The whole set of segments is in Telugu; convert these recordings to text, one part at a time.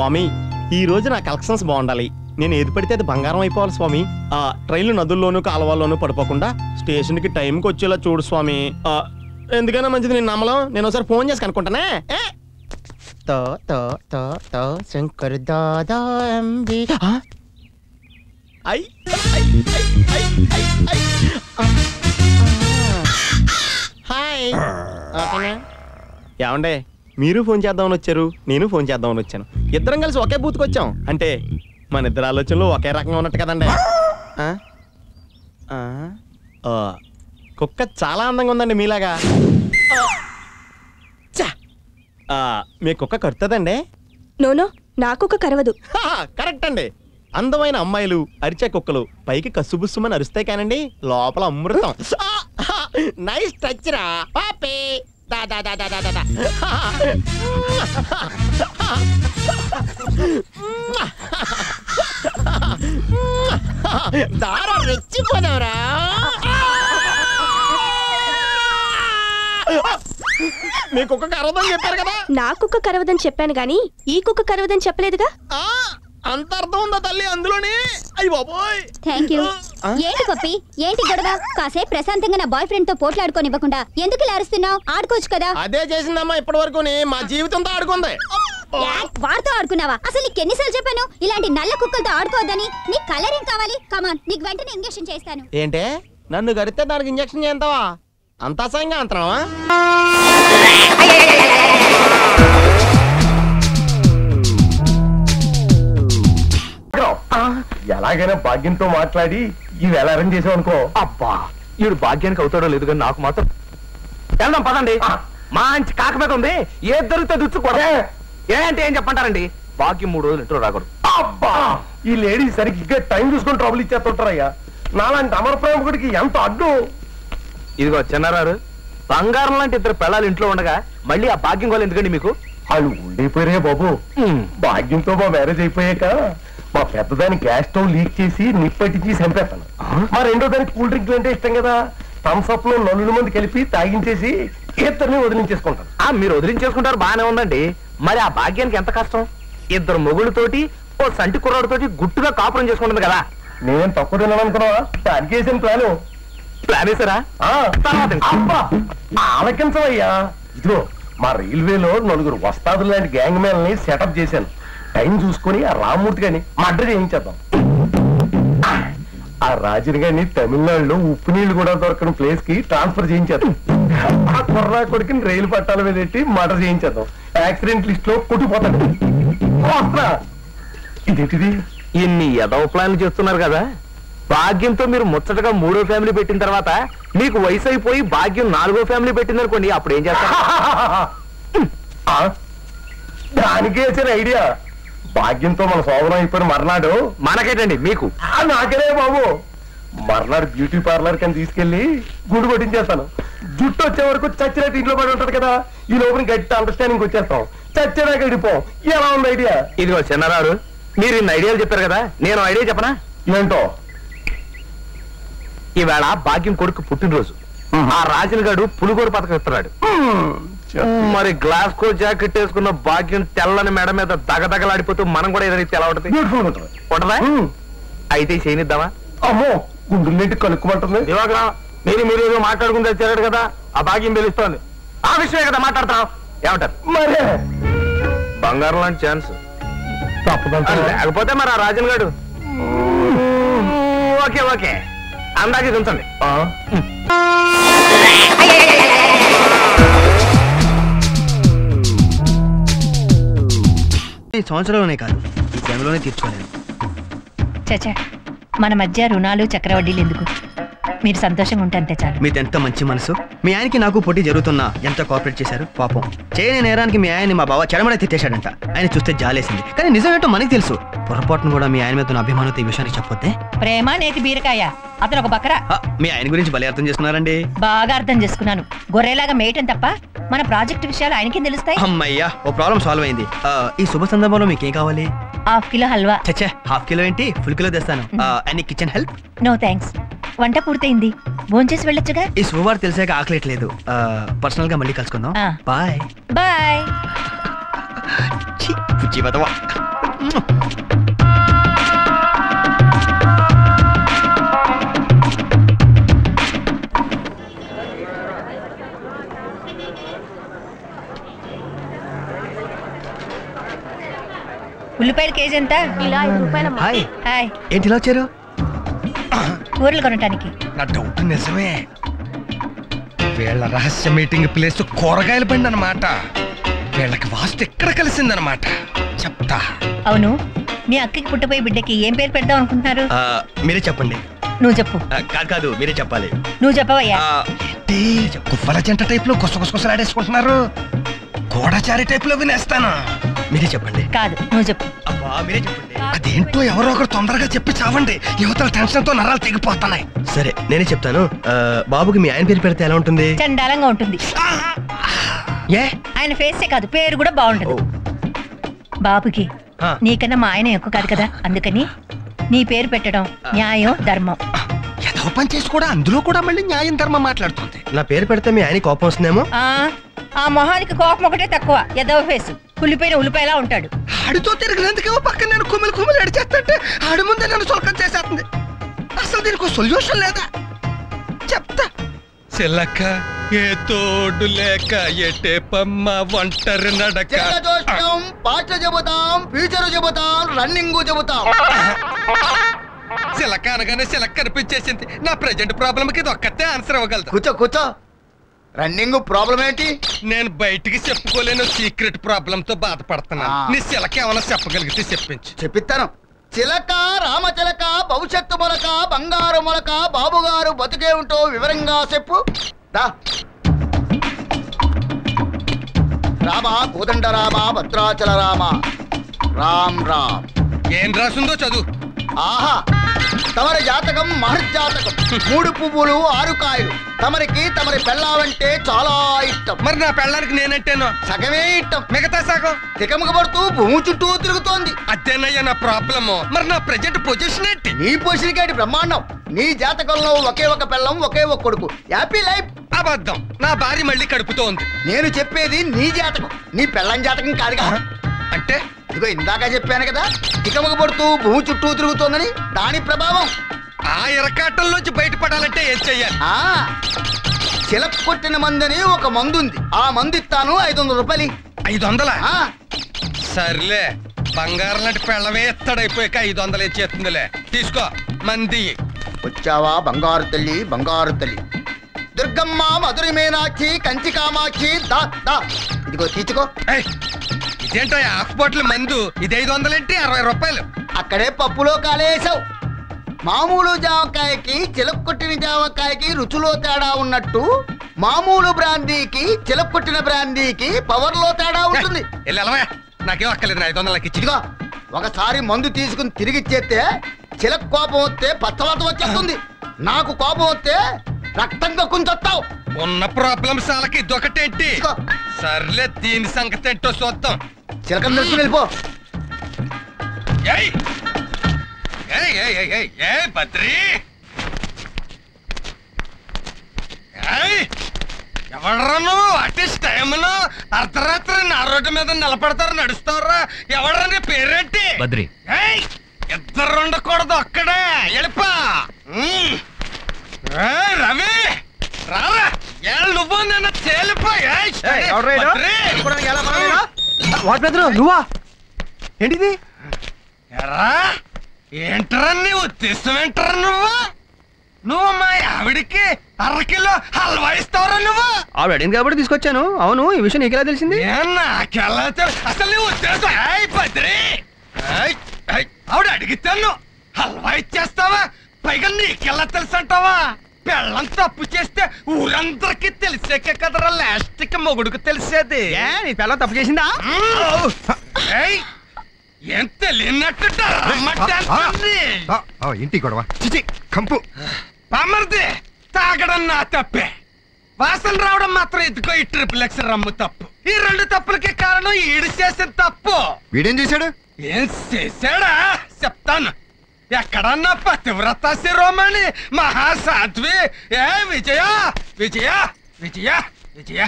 స్వామి ఈ రోజు నా కలెక్షన్స్ బాగుండాలి. నేను ఏది పడితే అది బంగారం అయిపోవాలి స్వామి. ట్రైన్లు నదుల్లోనూ కాలువల్లోనూ పడిపోకుండా స్టేషన్కి టైంకి వచ్చేలా చూడు స్వామి. ఎందుకైనా మంచిది నేను నమ్మలం. నేను ఒకసారి ఫోన్ చేసి కనుక్కుంటానే. శంకర్ దాదా హాయ్. ఏమండే మీరు ఫోన్ చేద్దామని వచ్చారు, నేను ఫోన్ చేద్దామని వచ్చాను. ఇద్దరం కలిసి ఒకే బూత్కి వచ్చాం అంటే మన ఇద్దరు ఆలోచనలు ఒకే రకంగా ఉన్నట్టు కదండి. కుక్క చాలా అందంగా ఉందండి మీలాగా. మీ కుక్క కడుతుందండి? నోనో, నా కుక్క కరవదు. కరెక్ట్ అండి. అందమైన అమ్మాయిలు అరిచే కుక్కలు పైకి కసుబుస్సుమని అరుస్తాయి కానండి లోపల అమృతం. నైస్ టచ్ రా పాపే. దారా రెచ్చిపోదావరా. మీ కుక్క కరవదని చెప్పారు కదా. నా కుక్క కరవదని చెప్పాను గాని ఈ కుక్క కరవదని చెప్పలేదుగా. అంత అర్థం ఉందా తల్లి అందులోనే? అయ్య బాబోయ్. Thank you. ఏంటి పప్పి, ఏంటి గొడవ? కాసేపు ప్రశాంతంగా నా బాయ్ ఫ్రెండ్ తో పోట్లాడుకోనివ్వకుండా ఎందుకు ఇలా అరుస్తున్నావు? ఆడుకోవచ్చు కదా. అదే చేసిందమ్మా ఇప్పటి వరకు. మా జీవితంతో ఆడుకుంది. వాడితో ఆడుకున్నావా? అసలు నీకు ఎన్నిసార్లు చెప్పాను ఇలాంటి నల్ల కుక్కలతో ఆడుకోవద్దని? నీ కలర్ ఏం కావాలి? కమాన్, నీకు వెంటనే ఇంజెక్షన్ చేస్తాను. ఏంటే నన్ను గడితే దానికి ఇంజెక్షన్ చేస్తావా? అంత అసహ్యంగా అంటున్నావా? ఎలాగైనా భాగ్యంతో మాట్లాడి ఈ వేళ అరేంజ్ చేసావు అనుకో. అబ్బా, ఈడు భాగ్యానికి అవుతాడో లేదు కానీ నాకు మాత్రం. వెళ్దాం పదండి. మంచి కాక మీద ఉంది, ఏ దొరికితే దుచ్చుకోడే. ఏంటి ఏం చెప్పంటారండి? భాగ్యం 3 రోజులు ఇంట్లో రాకూడదు. అబ్బా, ఈ లేడీ సరిగ్గా టైం చూసుకొని ట్రబుల్ ఇచ్చేస్తుంటారయ్యా. నాలాంటి అమర ప్రేమకుడికి ఎంత అడ్డు. ఇదిగో చిన్నారారు, బంగారం లాంటి 2 పిల్లలు ఇంట్లో ఉండగా మళ్ళీ ఆ భాగ్యం గోలు ఎందుకండి మీకు? వాళ్ళు ఉండిపోయారే బాబు. భాగ్యంతో మా మ్యారేజ్ అయిపోయాక మా పెద్దదాని గ్యాస్ స్టవ్ లీక్ చేసి నిప్పట్టించి చంపేస్తాను. మా రెండో దానికి కూల్ డ్రింక్లు అంటే ఇష్టం కదా. థమ్స్ అప్ లో 4 మంది కలిపి తాగించేసి ఇద్దరిని వదిలించేసుకుంటాను. మీరు వదిలించేసుకుంటారు బానే ఉందండి. మరి ఆ భాగ్యానికి ఎంత కష్టం? 2 మొగుళ్ళతోటి ఓ సంటి కుర్రాడితోటి గుట్టుగా కాపురం చేసుకుంటుంది కదా. నేనేం తక్కువ తినాలనుకున్నావా? దానికి వేసిన ప్లాన్ వేసారా? ఆలకించవయ్యా. ఇదిగో మా రైల్వేలో 4 వస్తాదులు లాంటి గ్యాంగ్ మేల్ని సెటప్ చేశాను. టైం చూసుకుని ఆ రామ్మూర్తి గారిని మర్డర్ చేయించేద్దాం. ఆ రాజుని గారిని తమిళనాడులో ఉప్పు నీళ్లు కూడా దొరకని ప్లేస్ కి ట్రాన్స్ఫర్ చేయించేద్దాం. ఆ కుర్రా కొడుకుని రైలు పట్టాల మీద పెట్టి మర్డర్ చేయించేద్దాం. యాక్సిడెంట్ లిస్ట్ లో కొట్టుకుపోతాడు. ఇదేంటిది? ఇన్ని ఎదవ ప్లాన్లు చేస్తున్నారు కదా. భాగ్యంతో మీరు ముచ్చటగా 3వ ఫ్యామిలీ పెట్టిన తర్వాత మీకు వయసు అయిపోయి భాగ్యం 4వ ఫ్యామిలీ పెట్టిందనుకోండి, అప్పుడు ఏం చేస్తారు? దానికి వేసిన ఐడియా. భాగ్యంతో మన సోదరం అయిపోయిన మర్నాడు మనకేటండి మీకు? నాకేనే బాబు. మర్నాడు బ్యూటీ పార్లర్ కని తీసుకెళ్లి గుడి కొట్టించేస్తాను. జుట్టు వచ్చే వరకు చచ్చినట్టు ఇంట్లో పడి ఉంటది కదా. ఈ లోపల గట్టి అండర్స్టాండింగ్ వచ్చేస్తాం. చచ్చేదాకా గడిపోం. ఎలా ఉంది ఐడియా? ఇదిగో చిన్నారారు, మీరు ఇన్ని ఐడియాలు చెప్పారు కదా, నేను ఐడియా చెప్పనా? ఏంటో? ఈవేళ భాగ్యం కొడుకు పుట్టినరోజు. ఆ రాజుల గారు పులిగోరు పథకం ఇస్తున్నాడు. మరి గ్లాస్ కో జాకెట్ వేసుకున్న భాగ్యం తెల్లని మెడ మీద దగదగలాడిపోతూ మనం కూడా ఏదైతే ఎలా ఉంటుంది? ఉంటదా? అయితే చేయనిద్దామా? అమ్మో, గుండెల్లేంటి కలుక్కుమంటుంది. దివాకరం, మీరు ఏదో మాట్లాడుకుంటే వచ్చాడు కదా, ఆ భాగ్యం పిలుస్తోంది. ఆ విషయమే కదా మాట్లాడతాం. ఏమంటారు? మరే బంగారం లాంటి ఛాన్స్ లేకపోతే మరి ఆ రాజన్ గారు. ఓకే ఓకే, అందాకే ఉంచండి. ఈ సంవత్సరంలోనే కాదు, ఈ జన్మలోనే తీర్చుకోలేను. చచ్చా, మన మధ్య రుణాలు చక్రవడ్డీలు ఎందుకు? మీరు సంతోషంగా ఉంటే అంతే చాలు. మీదెంత మంచి మనసు. మీ ఆయనకి నాకు పోటీ జరుగుతున్నా ఎంత కోఆపరేట్ చేశారు. పాపం చేయని నేరానికి మీ ఆయన్ని మా బావ చెడమడ తిట్టేశాడంట. ఆయన చూస్తే జాలేసింది, కానీ నిజం ఏంటో మనకి తెలుసు. పొరపాటును కూడా మీ ఆయన మీద ఉన్న అభిమానంతో ఈ విషయానికి చెప్పొద్దే. ప్రేమ నేతి బీరకాయ, అతను ఒక బకరా. మీ ఆయన గురించి భలే అర్థం చేసుకున్నారండి. బాగా అర్థం చేసుకున్నాను. గొర్రెలాగా మేయటం తప్ప మన ప్రాజెక్ట్ విషయాలు ఆయనకేం తెలుస్తాయి? అమ్మయ్యా, ఓ ప్రాబ్లం సాల్వ్ అయింది. ఈ శుభ సందర్భంలో మీకేం కావాలి? ½ కిలో హల్వా. చచ్చా, ½ కిలో ఏంటి, ఫుల్ కిలో తెస్తాను. Any kitchen help? No thanks, వంట పూర్తయింది, భోంచేసి వెళ్ళొచ్చుగా. ఈ శుభవార్త తెలిసాక ఆకలేట్లేదు. పర్సనల్ గా మళ్ళీ కలుసుకుందాం. Bye bye. బదవా. ఉల్లిపాయల కేజీ ఎంత? ఇలా 5 రూపాయలమ్మా. Hi, hi. ఏంటి ఇలా వచ్చారు? కూరలు కొనటానికి. నా డౌట్ నిజమే. వీళ్ళ రహస్య మీటింగ్ ప్లేస్ కూరగాయల బండి అన్నమాట. వీళ్ళకి వాస్తు ఎక్కడ కలిసిందన్నమాట. చెప్తా. అవును, మీ అక్కకి పుట్టపోయి బిడ్డకి ఏం పేరు పెడదాం అనుకుంటున్నారు? మీరే చెప్పండి. నువ్వు చెప్పు. కాదు కాదు, మీరే చెప్పాలి. నువ్వు చెప్పవయ్యా. ఏంటి కువ్వల జంట టైప్ లో గుసగుసలాడేసుకుంటున్నారు? గోడచారి టైప్ లో వినేస్తాను. మీరే చెప్పండి. కాదు, నువ్వు చెప్పు. అబ్బా మీరే చెప్పండి. అదేంటో ఎవరో ఒకరు తొందరగా చెప్పి చావండి. యువతల టెన్షన్ తో నరాలు తెగిపోతున్నాయి. సరే నేనే చెప్తాను. బాబుకి మీ ఆయన పేరు పెడితే ఎలా ఉంటుంది? చండాలంగా ఉంటుంది. ఏ ఆయన ఫేసే కాదు, పేరు కూడా బాగుండదు. బాబుకి నీకన్నా మా ఆయన ఎక్కువ కాదు కదా, అందుకని నీ పేరు పెట్టడం న్యాయం, ధర్మం. ఏదో పని చేసి కూడా అందులో కూడా మళ్ళీ న్యాయం ధర్మం మాట్లాడుతుంది. నా పేరు పెడితే మీ ఆయన కోపం వస్తుందేమో. ఆ మొహానికి కోపం ఒకటే తక్కువ. ఎదవ ఫేసు, కుళ్ళిపోయిన ఉల్లిపాయలా ఉంటాడు. ఆడితో తిరిగినందుకేమో పక్కన నేను కుమిలి అడిచేస్తుంటే ఆడి ముందే నన్ను సొలకం చేసేస్తుంది. అసలు దీనికి సొల్యూషన్ లేదా? చెప్తా. చిల్లక్క ఏ తోడు లేక ఎటే పమ్మ ఒంటరి నడక. పాట చెబుతాం, ఫ్యూచర్ చెబుతాం, రన్నింగ్ చెబుతాం. చిలక అనగానే చిలక కనిపించేసింది. నా ప్రెజెంట్ ప్రాబ్లమ్ కి ఇది ఒక్కతే ఆన్సర్ ఇవ్వగలదు. కూర్చో కూర్చో. రన్నింగ్ ప్రాబ్లం ఏంటి? నేను బయటికి చెప్పుకోలేను సీక్రెట్ ప్రాబ్లమ్ తో బాధపడుతున్నా. నీ చిలక ఏమైనా చెప్పగలిగితే చెప్పించు. చెప్పిస్తాను. చిలక రామచిలక భవిష్యత్తు మొలక బంగారు మొలక బాబుగారు బతుకే ఉంటో వివరంగా చెప్పు. రామ కోదండ రామ భద్రాచల రామ రామ్ రామ్. ఏం రాసిందో చదువు. ఆహా, తమరి జాతకం మహర్జాతకం. 3 పువ్వులు 6 కాయలు. తమరి పెళ్ళావంటే చాలా ఇష్టం. మరి నా పెళ్ళానికి నేనంటేనో సగమే ఇష్టం. మిగతా సగం తికమక పడుతూ భూమి చుట్టూ తిరుగుతోంది. అదేనయ్యా నా ప్రాబ్లము. మరి నా ప్రెజెంట్ పొజిషన్ ఏంటి? నీ పొజిషన్ ఏంటి? బ్రహ్మాండం. నీ జాతకంలో ఒకే ఒక పెళ్ళం, ఒకే ఒక కొడుకు. Happy life. అబద్ధం. నా భార్య మళ్ళీ కడుపుతో ఉంది. నేను చెప్పేది నీ జాతకం, నీ పెళ్ళం జాతకం కాదుగా. అంటే ఇదిగో ఇందాక చెప్పాను కదా, తికమక పడుతూ భూమి చుట్టూ తిరుగుతోందని. దాని ప్రభావం. ఆ ఇరకాటంలోంచి బయటపడాలంటే ఏం చెయ్యాలి? చిలక కొట్టిన మందని ఒక మందు ఉంది. ఆ మందు ఇస్తాను, 500 రూపాయలు. 500? సర్లే, బంగారం లాంటి పెళ్ళమే ఎత్తడైపోయాక 500 ఇచ్చేస్తుందిలే. తీసుకో మంది. వచ్చావా బంగారు తల్లి, బంగారు తల్లి. దుర్గమ్మ, మధురి మీనాక్షి, కంచి కామాక్షి. దా దా, ఇదిగో తీసుకో. ఇదేంటో హాఫ్ బాటిల్ మందు. ఇది 500 ఏంటి? 60 రూపాయలు. అక్కడే పప్పులో కాలేసావు. మామూలు జామకాయకి చిలక కొట్టిన జామకాయకి రుచిలో తేడా ఉన్నట్టు, మామూలు బ్రాందీకి చిలక కొట్టిన బ్రాందీకి పవర్ లో తేడా ఉంటుంది. నాకేం అక్కర్లేదు. 500 ఇదిగో, ఒకసారి మందు తీసుకుని తిరిగి ఇచ్చేస్తే చిలక కోపం వస్తే పచ్చవాత వచ్చేస్తుంది. నాకు కోపం వస్తే రక్తంగా కుంచొస్తావు. ఉన్న ప్రాబ్లమ్స్ వాళ్ళకి ఇదొకటేంటి? సర్లే, దీని సంగతి ఏంటో చూద్దాం. చిలకం తెలుసుకుని వెళ్ళిపో. బద్రీ, ఎవడరా నువ్వు? అట్లీస్ట్ టైంలో అర్ధరాత్రి నా రోడ్డు మీద నిలబడతారు, నడుస్తారా? ఎవడరా నీ పేరేంటి? బద్రీ. ఇద్దరు ఉండకూడదు, అక్కడే వెళ్ళిపా. రవి రారా, నువ్వు నిన్న తేలిపోయా. నువ్వా? ఏంటిది? ఎరా ఏంటరా నీ ఉద్దేశం? ఏంటరా నువ్వు మా ఆవిడికి 1/2 కిలో హల్వా ఇస్తావరా? నువ్వు ఆవిడ అడిగింది కాబట్టి తీసుకొచ్చాను. అవును, ఈ విషయం నీకెలా తెలిసింది? నాకెలా అసలు నీ ఉద్దేశం? బద్రీ, ఆవిడ అడిగితే హల్వా ఇచ్చేస్తావా? పైగా నీకెలా తెలుసు అంటావా? పెళ్ళం తప్పు చేస్తే ఊరందరికి తెలిసాకే కదరా లాస్ట్కి మొగుడుకు తెలిసేది. నీ పెళ్ళం తప్పు చేసిందా? ఏం తెలియనట్టు ఇంటి గొడవ కంపు. పామర్ది, తాగడం నా తప్పే, వాసన రావడం మాత్రం ఇదిగో ఈ ట్రిపుల్ రమ్ము తప్పు. ఈ 2 తప్పులకి కారణం ఈడు చేసిన తప్పు. వీడేం చేశాడు? ఏం చేశాడా చెప్తాను. ఎక్కడన్నా పతివ్రత శిరోమణి మహాసాధ్వి విజయ విజయ విజయ విజయ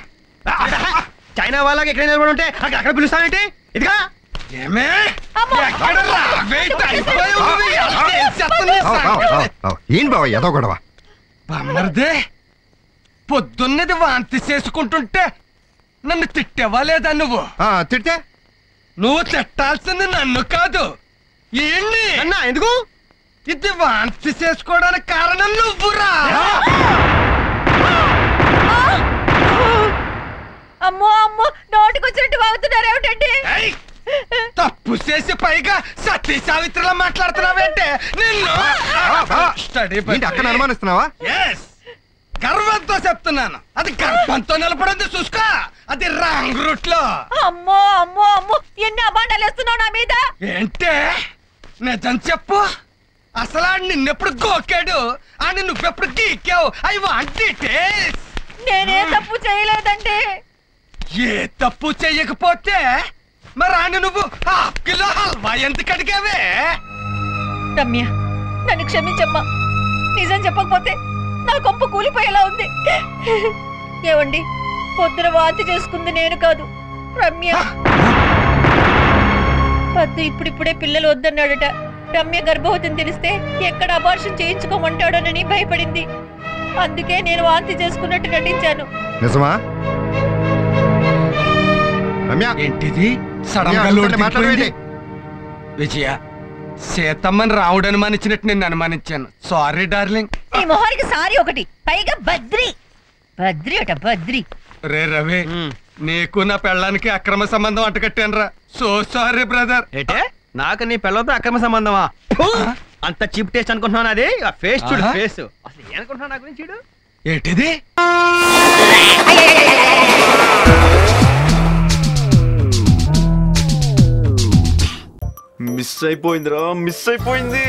చైనా వాళ్ళకి ఎక్కడ నిలబడి ఉంటే అక్కడ పిలుస్తావేంటి? ఇదిగా ఏమే ఎక్కడ రావే అయిపోయావు నువ్వు ఎలా చేసేస్తున్నావు సంగతి? ఏంటి బావ ఏదో గొడవ బామ్మర్దే పొద్దున్నది వాంతి చేసుకుంటుంటే నన్ను తిట్టేవా లేదా నువ్వు తిట్టే నువ్వు తిట్టాల్సింది నన్ను కాదు ఏంటి అన్నా ఎందుకు ఇది వాంతి చేసుకోవడానికి కారణం నువ్వురా అమ్మో అమ్మో నోటికొచ్చినట్టు వాగుతున్నారు ఏమిటండి? ఏయ్! తప్పు చేసి పైగా సతీ సావిత్రిలా మాట్లాడుతున్నావేంటే నిన్ను స్టడీ అక్కడ అనుమానిస్తున్నావా ఎస్ గర్వంతో చెప్తున్నాను అది గర్భంతో నిలబడింది చూసుకో అది రాంగ్ రూట్ లో అమ్మో అమ్మో అమ్మో ఎన్ని అబాండాలు వేస్తున్నావు నా మీద ఏంటే నిజం చెప్పు అసలు ఆడు నిన్నెప్పుడు గోకాడు అని నువ్వెప్పుడు గీకావు అవి వాంటి నేనే తప్పు చేయలేదండి. ఏ తప్పు చెయ్యకపోతే మరి ఆయన నువ్వు హాఫ్ కిలో హల్వా ఎందుకు అడిగావే రమ్య నన్ను క్షమించమ్మా. నిజం చెప్పకపోతే నా కొంప కూలిపోయేలా ఉంది. ఏవండి పొద్దున వాంతి చేసుకుంది నేను కాదు రమ్య. పద్దు ఇప్పుడిప్పుడే పిల్లలు వద్దన్నాడట. రమ్య గర్భవతిని తెలిస్తే ఎక్కడ అబార్షన్ చేయించుకోమంటాడోనని భయపడింది. అందుకే నేను వాంతి చేసుకున్నట్టు నటించాను. నిజమా ఏంటిది సడన్ గా లోటు దిగిపోయింది? విజయ సీతమ్మని రావుడు అనుమానించినట్టు నేను అనుమానించాను. Sorry darling. నీ మొహానికి సారీ ఒకటి పైగా బద్రి బద్రి అట బద్రి. రే రవి నీకు నా పెళ్ళానికి అక్రమ సంబంధం అంటకట్టాను రా. So sorry brother. ఏటే నాకు నీ పిల్లలతో అక్రమ సంబంధమా? అంత చీప్ టేస్ట్ అనుకుంటున్నాను. అది ఫేస్ చూడు ఫేస్. అసలు ఏమనుకుంటున్నావు నా గురించి చూడు. ఏంటిది మిస్ అయిపోయిందిరా మిస్ అయిపోయింది.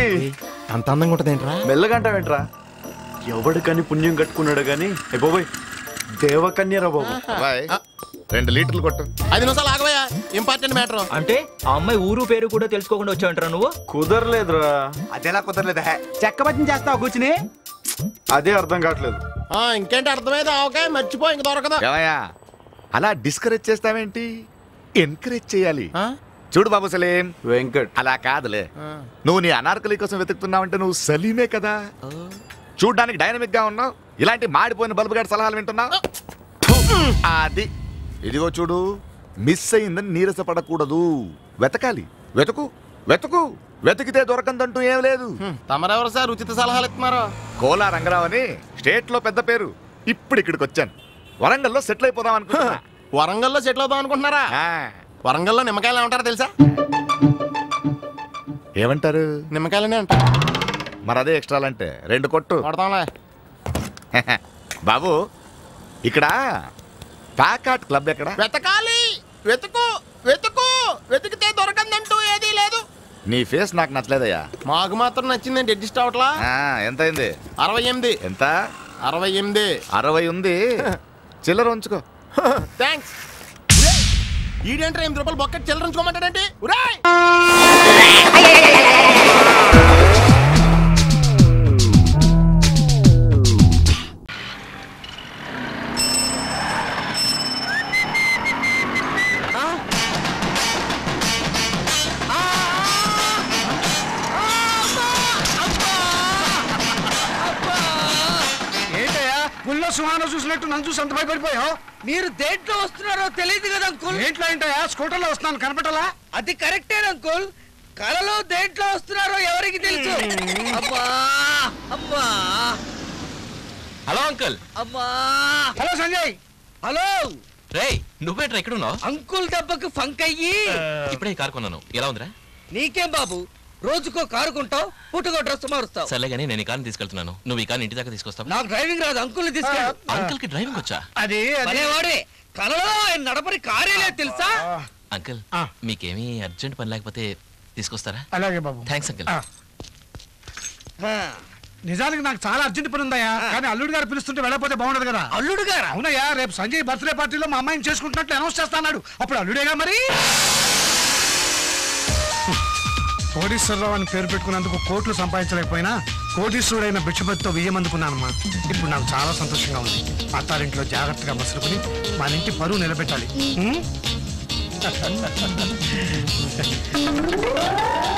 అంత అందంగా ఉంటదేంట్రా? మెల్లగంటావేంట్రా? ఎవడికని పుణ్యం కట్టుకున్నాడు గాని బాబోయ్ దేవకన్యరా బాబు. 2 లీటర్లు కొట్టు. 5 నిమిషాలు ఆగవయ్యా, ఇంపార్టెంట్ మ్యాటర్. అంటే ఆ అమ్మాయి ఊరు పేరు కూడా తెలుసుకోకుండా వచ్చావంటారా నువ్వు? కుదరలేదురా. అదెలా కుదరలేదా? చెక్క బజ్జం చేస్తావు కూర్చుని? అదే అర్థం కావట్లేదు. ఇంకేంటి అర్థమైంది? ఆవకాయ మర్చిపో, ఇంక దొరకదు. అలా డిస్కరేజ్ చేస్తావేంటి? ఎంకరేజ్ చేయాలి. చూడు బాబు సలీం వెంకట్ అలా కాదులే. నువ్వు నీ అనార్కలి కోసం వెతుకుతున్నావంటే నువ్వు సలీమే కదా. చూడ్డానికి డైనమిక్ గా ఉన్నావు. ఇలాంటి మాడిపోయిన బల్బు గారి సలహాలు వింటున్నావు. అది ఇదిగో చూడు, మిస్ అయిందని నీరసపడకూడదు. వెతకాలి. వెతుకు వెతుకు వెతికితే దొరకందంటూ ఏం లేదు. తమరెవరు సార్ ఉచిత సలహాలు ఇస్తున్నారు? కోలా రంగరావు అని స్టేట్ లో పెద్ద పేరు. ఇప్పుడు ఇక్కడికి వచ్చాను. వరంగల్లో సెటిల్ అయిపోదాం అనుకుంటున్నా. వరంగల్లో సెటిల్ అవుదాం అనుకుంటున్నారా? వరంగల్లో నిమ్మకాయలు ఏమంటారో తెలుసా? ఏమంటారు? నిమ్మకాయలనే అంటారు. మరి అదే ఎక్స్ట్రా అంటే 2 కొట్టు. కొడతాంలే. బాబు ఇక్కడ ప్యాకాట్ క్లబ్ ఎక్కడ? వెతకాలి. వెతుకు వెతుకు వెతికితే దొరకందంటూ ఏదీ లేదు. నీ ఫేస్ నాకు నచ్చలేదయ్యా. మాకు మాత్రం నచ్చిందండి. అడ్జస్ట్ అవట్లా. ఎంత అయింది? 68. ఎంత? 68. 60 ఉంది. చిల్లర ఉంచుకో. థ్యాంక్స్. ఈడేంట్రా 8 రూపాయలు బొక్కటి చిల్లర ఉంచుకోమంటాడంటే? గుళ్ళో సుహానం చూసినట్టు నన్ను చూసి అంత భయపడిపోయావు. మీరు దేంట్లో వస్తున్నారో తెలియదు కదా అంకుల్. దేంట్లో ఏంటయ్యా? స్కూటర్లో వస్తున్నాను, కనపడాలా? అది కరెక్టే అంకుల్. కలలో దేంట్లో వస్తున్నారో ఎవరికి తెలుసు. అమ్మా అమ్మా. Hello uncle. అమ్మా. హలో సంజయ్. హలో రేయ్ నువ్వేట్రా ఇక్కడ ఉన్నావు? అంకుల్ దెబ్బకు ఫంక్ అయ్యి ఇప్పుడే కారు కొన్నాను. ఎలా ఉందిరా? నీకేం బాబు, రోజుకో కారు కొంటావు, పుట్టుకో డ్రెస్ మారుస్తావు. సర్లే గానీ నేను ఈ కార్ని తీసుకెళ్తున్నాను. నువ్వు ఈ కార్ని ఇంటి దాకా తీసుకొస్తావు? నాకు డ్రైవింగ్ రాదు, అంకుల్ తీసుకెళ్ళు. అంకుల్ కి డ్రైవింగ్ వచ్చా? అది వాడే కలలో ఆయన నడపని కారేలే తెలుసా? అంకుల్ మీకేమీ అర్జెంట్ పని లేకపోతే తీసుకొస్తారా? అలాగే బాబు. Thanks uncle. నిజానికి నాకు చాలా అర్జెంట్ పని ఉందయ్యా, కానీ అల్లుడు గారు పిలుస్తుంటే వెళ్ళకపోతే బాగుండదు కదా. అల్లుడు గారు? అవునయ్యా, రేపు సంజయ్ బర్త్డే పార్టీలో మా అమ్మాయిని చేసుకుంటున్నట్లు అనౌన్స్ చేస్తాడు. అప్పుడు అల్లుడేగా మరి. కోటీశ్వరరావు అని పేరు పెట్టుకున్నందుకు కోట్లు సంపాదించలేకపోయినా కోటీశ్వరుడైన భిక్షపతితో విజయం అందుకున్నానమ్మా. ఇప్పుడు నాకు చాలా సంతోషంగా ఉంది. అత్తారింట్లో జాగ్రత్తగా మసులుకుని మన ఇంటి పరువు నిలబెట్టాలి.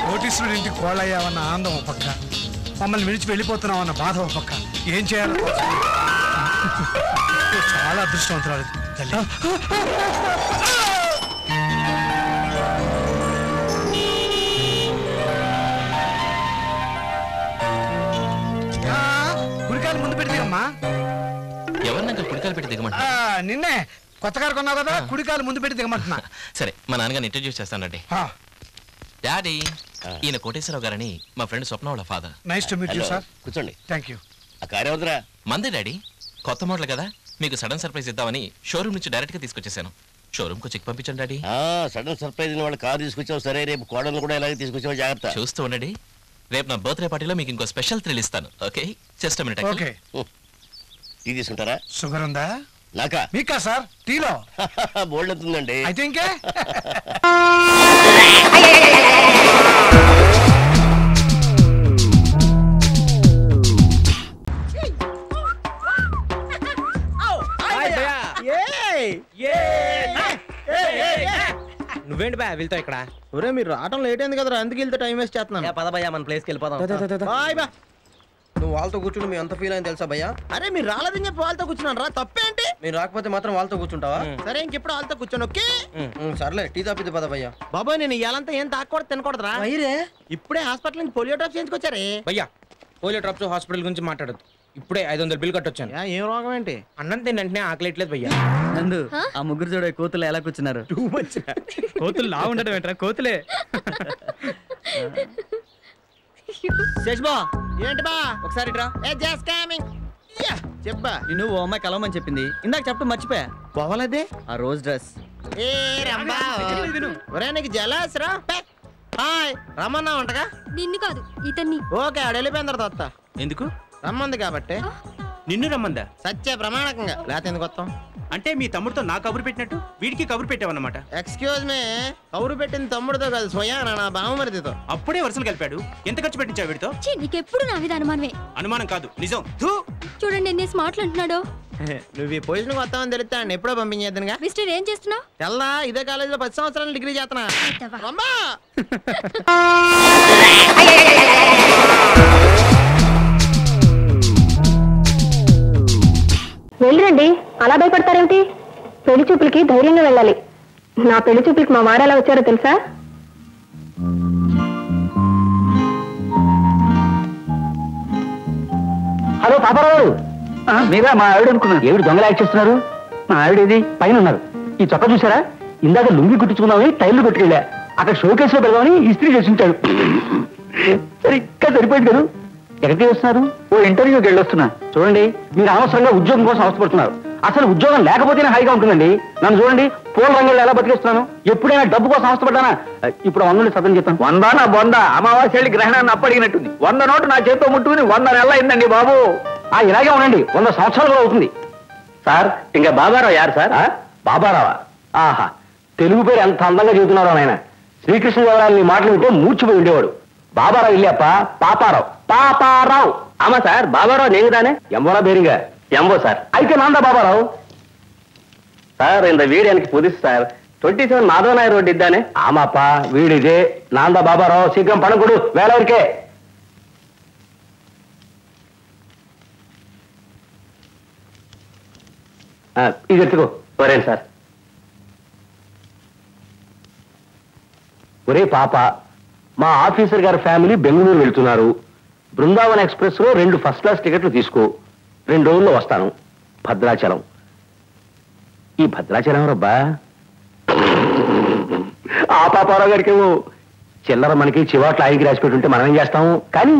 కోటీశ్వరుడి ఇంటికి కోళ్ళయ్యావన్న ఆనందం ఒక పక్క, మమ్మల్ని విడిచి వెళ్ళిపోతున్నామన్న బాధ ఒక పక్క. ఏం చేయాలో చాలా అదృష్టవంతురాలు తల్లి. కుడికాయలు ముందు పెట్టి దిగమ్మా. ఎవరినంక కుడికాయలు పెట్టి దిగమంటా? నిన్నే కొత్త కారు కొన్నావు కదా, కుడికాయలు ముందు పెట్టి దిగమంటున్నా. సరే, మా నాన్నగారిని ఇంట్రడ్యూస్ చేస్తానండి. డాడీ, ఈయన కోటేశ్వరరావు గారని మా ఫ్రెండ్ స్వప్న వాళ్ళ father. Nice to meet you sir. కూర్చోండి. థాంక్యూ. ఆ కారు ఎవరిదిరా? మందే డాడీ, కొత్త మోడల్ కదా, మీకు సడన్ సర్ప్రైజ్ ఇద్దామని షోరూమ్ నుంచి డైరెక్ట్ గా తీసుకొచ్చేసాను. షోరూమ్ కు చెక్ పంపించండి డాడీ. సడన్ సర్ప్రైజ్ వాళ్ళు కారు తీసుకొచ్చావు సరే, రేపు కోడలు కూడా ఇలాగే తీసుకొచ్చావు, జాగ్రత్త. చూస్తూ ఉండండి, రేపు నా బర్త్డే పార్టీలో మీకు ఇంకో స్పెషల్ థ్రిల్ ఇస్తాను. Okay, just minute. Okay. Tea తీసుకుంటారా? షుగర్ ఉందా? నాకా? మీకా సార్? టీలో బోల్డ్ అవుతుందండి. అయితే ఇంకే నువ్వేంటి బా వెళ్తావు ఇక్కడ? ఒరే మీరు రావడం లేట్ అయింది కదరా, అందుకు వెళ్తే టైం వేస్ట్ చేస్తున్నాను. పద భయ్యా, మన ప్లేస్కి వెళ్ళిపోదాం. బాయ్ బా. నువ్వు వాళ్ళతో కూర్చుని మేము ఎంత ఫీల్ అయింది తెలుసా భయ్యా? అరే మీరు రాలేదని చెప్పి వాళ్ళతో కూర్చున్నాను రా, తప్పేంటి? మీరు రాకపోతే మాత్రం వాళ్ళతో కూర్చుంటావా? సరే ఇంకెప్పుడు వాళ్ళతో కూర్చోను. ఓకే సర్లే, టీ తాపిద్ది పద భయ్యా. బాబాయ్ నేను ఇవాళంతా ఏం తాకూడదు తినకూడదురా. ఇప్పుడే హాస్పిటల్ నుంచి పోలియో డ్రాప్స్ చేయించుకొచ్చారే. భయ్యా, పోలియో డ్రాప్స్ హాస్పిటల్ గురించి మాట్లాడదు. ఇప్పుడే 500 బిల్ కట్టొచ్చాను. ఏం రోగం ఏంటి? అన్నం తింటే ఆకలేట్లేదు భయ్యా. నందు, ఆ ముగ్గురు చూడ కోతులు ఎలా కూర్చున్నారు? కోతులు లా ఉండడం ఏంట్రా, కోతులే. శేష్బా ఏంటి బా? ఒకసారి రా. చెప్పా. నిన్ను ఓ అమ్మాయి కలవమని చెప్పింది, ఇందాక చెప్పడం మర్చిపోయా. పోవాలదే ఆ రోజ్ డ్రెస్. ఏ రంబా, ఒరే నీకు జలస్ రా. హాయ్ రమ్మన్నా ఉంటగా? నిన్ను కాదు ఇతన్ని. ఓకే ఆడ వెళ్ళిపోయిన తర్వాత వస్తా. ఎందుకు? రమ్మంది కాబట్టి. నిన్ను రమ్మందా? సత్య ప్రమాణకంగా, లేకపోతే ఎందుకు వస్తాం? అంటే మీ తమ్ముడితో నా కబురు పెట్టినట్టు వీడికి కబురు పెట్టావన్నమాట. ఎక్స్క్యూజ్ మీ, కౌరు పెట్టింది తమ్ముడితో కాదు, స్వయాన నా బావమరిదితో. అప్పుడే వరుసలు కలిపాడు. ఎంత ఖర్చు పెట్టించావు వీడితో? నీకెప్పుడు నా మీద అనుమానమే. అనుమానం కాదు, నిజం. చూడండి ఎన్నేసి మాట్లాడుతున్నాడో. నువ్వు ఈ పొజిషన్ వస్తావని తెలిస్తే ఆయన ఎప్పుడో పంపించేద్దనుగా. మిస్టర్ ఏం చేస్తున్నావు? తెల్లా ఇదే కాలేజీలో 10 సంవత్సరాలు డిగ్రీ చేస్తున్నా. వెళ్ళండి, అలా భయపడతారేమిటి? పెళ్లి చూపులకి ధైర్యంగా వెళ్ళాలి. నా పెళ్లి చూపులకి మా వారు ఎలా వచ్చారో తెలుసా? హలో పాపారావు, మీరా? మా ఆవిడ అనుకున్నాను. ఏమిటి దొంగలు యాక్ట్ చేస్తున్నారు? మా ఆవిడ ఏది? పైన ఉన్నారు. ఈ చొక్కా చూసారా? ఇందాక లుంగి కుట్టించుకుందామని టైర్లు కొట్టుకెళ్ళా, అక్కడ షోకేస్ లో పెడదామని ఇస్త్రీ చేసి ఉంటాడు. సరిగ్గా సరిపోయింది కదా. ఎక్కడికి వస్తున్నారు? ఓ ఇంటర్వ్యూకి వెళ్ళొస్తున్నా. చూడండి, మీరు అనవసరంగా ఉద్యోగం కోసం అవసరపడుతున్నారు. అసలు ఉద్యోగం లేకపోతేనే హాయిగా ఉంటుందండి. నన్ను చూడండి, పూల రంగంలో ఎలా బతికేస్తున్నాను. ఎప్పుడైనా డబ్బు కోసం అవసరపడ్డానా? ఇప్పుడు 100 సతం చెప్తాను. 100 నా 100 అమావాస్య గ్రహణాన్ని అప్పడిగినట్టుంది. 100 నోటు నా చేతితో ముట్టుకుని 100 నెలలు అయిందండి బాబు. ఇలాగే ఉండండి, 100 సంవత్సరాలు కూడా అవుతుంది. సార్ ఇంకా బాబారావు యారు సార్? బాబారావా? ఆహా, తెలుగు పేరు ఎంత అందంగా చెబుతున్నారో ఆయన. శ్రీకృష్ణదేవరాయలు మాటలు వింటే మూర్చిపోయి ఉండేవాడు. బాబారావు ఇల్లప్ప పాపారావు. పాపారావు ఆమా సార్. బాబారావు నేగుదానే ఎంబోరా బేరింగా? ఎంబో సార్. అయితే నాందా బాబారావు సార్. இந்த வீடு எனக்கு புதுசு சார். 27 மாதவநாயர் ரோடு இதானே? ஆமாப்பா, வீடு இது. நான் தான் பாபாராவ். சீக்கிரம் பணம் கொடு, வேலை இருக்கே. ఇది ఎత్తుకో. వరేను సార్. ఒరే పాప, మా ఆఫీసర్ గారి ఫ్యామిలీ బెంగళూరు వెళ్తున్నారు. బృందావన్ ఎక్స్ప్రెస్ లో 2 ఫస్ట్ క్లాస్ టికెట్లు తీసుకో. 2 రోజుల్లో వస్తాను. భద్రాచలం. ఈ భద్రాచలం రబ్బా ఆ పాపారావు గారికి చిల్లర మనకి చివాట్లు ఆయనకి రాసి పెట్టుంటే మనం ఏం చేస్తాము కానీ